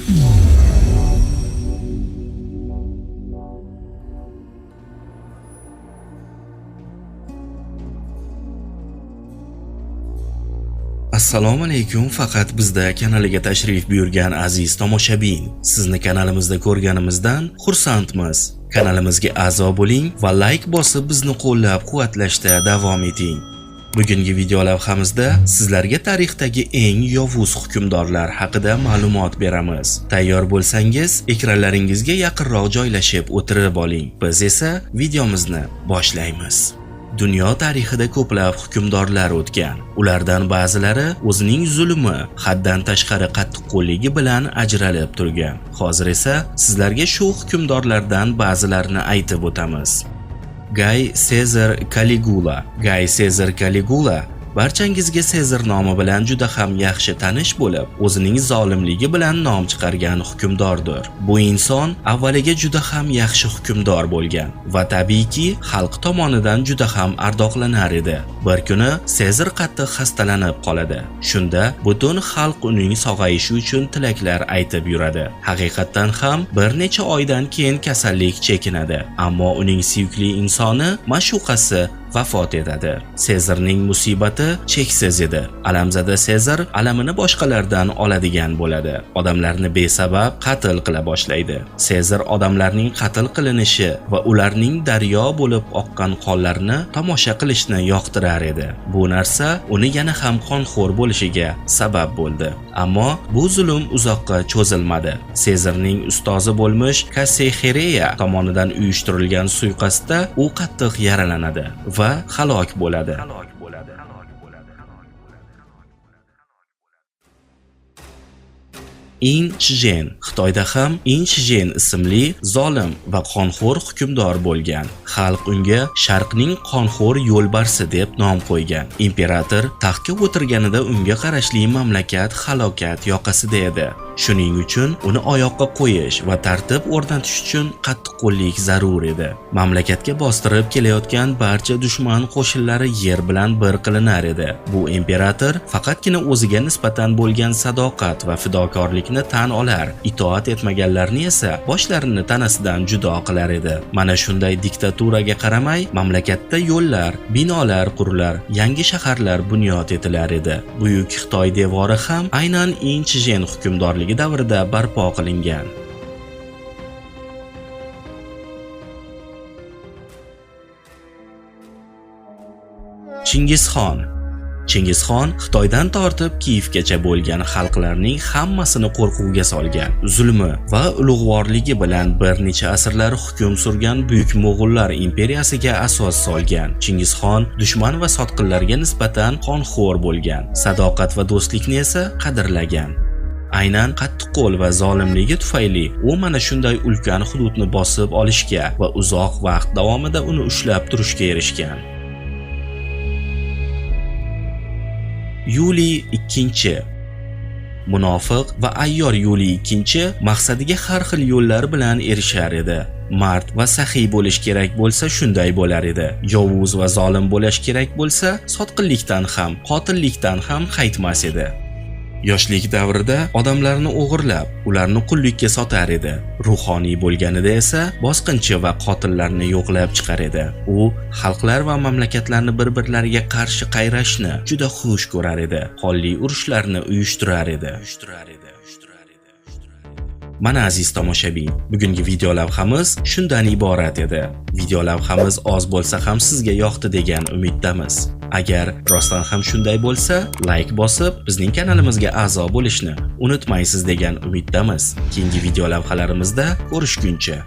Assalomu alaykum, faqat bizda kanaliga tashrif buyurgan aziz tomoshabin. Sizni kanalimizda ko'rganimizdan xursandmiz. Kanalimizga a'zo bo'ling va like bosib bizni qo'llab-quvvatlashda davom eting. Bugungi video lavhamizda sizlarga tarixdagi eng yovuz hukmdorlar haqida ma'lumot beramiz. Tayyor bo'lsangiz, ekranlaringizga yaqinroq joylashib o'tirib oling. Biz esa videomizni boshlaymiz. Dunyo tarixida ko'plab hukmdorlar o'tgan. Ulardan ba'zilari o'zining zulmi, haddan tashqari qattiqqo'lligi bilan ajralib turgan. Hozir esa sizlarga shu hukmdorlardan ba'zilarini aytib o'tamiz. Gay Sezar Caligula. Gay Sezar Caligula barchangizga Sezar nomi bilan juda ham yaxshi tanish bo'lib, o'zining zolimligi bilan nom chiqargan hukmdordir. Bu inson avvaliga juda ham yaxshi hukmdor bo'lgan va tabiiyki xalq tomonidan juda ham ardoqlanar edi. Bir kuni Sezar qattiq xastalanib qoladi. Shunda butun xalq uning sog'ayishi uchun tilaklar aytib yuradi. Haqiqatan ham bir necha oydan keyin kasallik chekinadi, ammo uning suyukli insoni ma'shuqasi vafot etadi. Sezarning musibati cheksiz edi. Alamzada Sezar alamini boshqalardan oladigan bo'ladi. Odamlarni besabab qatl qila boshlaydi. Sezar odamlarning qatl qilinishi va ularning daryo bo'lib oqqan qonlarini tomosha qilishni yoqtirar edi. Bu narsa uni yana ham qonxo'r bo'lishiga sabab bo'ldi. Ammo bu zulm uzoqqa cho'zilmadi. Sezarning ustozi bo'lmish Cassius tomonidan uyushtirilgan suiqasdda u qattiq yaralanadi va halok bo'ladi. In Chizhen. Xitoyda ham In Chizhen ismli zolim va qonxo'r hukmdor bo'lgan. Xalq unga Sharqning qonxo'r yo'lbarsi deb nom qo'ygan. Imperator taxtga o'tirganida unga qarashli mamlakat halokat yoqasida edi. Shuning uchun uni oyoqqa qo'yish va tartib o'rnatish uchun qattiqqo'llik zarur edi. Mamlakatga bostirib kelayotgan barcha dushman qo'shinlari yer bilan bir qilinar edi. Bu imperator faqatgina o'ziga nisbatan bo'lgan sadoqat va fidokorlikni tan olar, itoat etmaganlarni esa boshlarini tanasidan judo qilar edi. Mana shunday diktaturaga qaramay, mamlakatda yo'llar, binolar qurilar, yangi shaharlar bunyod etilar edi. Buyuk Xitoy devori ham aynan In Chizhen hukmdorligi davrida barpo qilingan. Chingizxon. Chingizxon Xitoydan tortib Kiyevgacha bo'lgan xalqlarning hammasini qo'rquvga solgan. Zulmi va ulug'vorligi bilan bir necha asrlar hukm surgan buyuk Mo'g'ullar imperiyasiga asos solgan. Chingizxon dushman va sotqinlarga nisbatan qonxo'r bo'lgan, sadoqat va do'stlikni esa qadrlagan. Aynan qattiqqo'l va zolimligi tufayli u mana shunday ulkan hududni bosib olishga va uzoq vaqt davomida uni ushlab turishga erishgan. Yuliy II. Munofiq va ayyor Yuliy II maqsadiga har xil yo'llar bilan erishar edi. Mard va saxiy bo'lish kerak bo'lsa shunday bo'lar edi. Yovuz va zolim bo'lish kerak bo'lsa sotqinlikdan ham, qotillikdan ham qaytmas edi. Yoshlik davrida odamlarni o'g'irlab, ularni qullikka sotar edi. Ruhoniy bo'lganida esa bosqinchi va qotillarni yo'qlab chiqar edi. U xalqlar va mamlakatlarni bir-birlariga qarshi qayrashni juda xush ko'rar edi. Qonli urushlarni uyushtirar edi. Mana aziz tomoshabin, bugungi video lavhamiz shundan iborat edi. Video lavhamiz oz bo'lsa ham sizga yoqdi degan umiddamiz. Agar rostdan ham shunday bo'lsa, like bosib, bizning kanalimizga a'zo bo'lishni unutmaysiz degan umiddamiz. Keyingi video lavhalarimizda ko'rishguncha.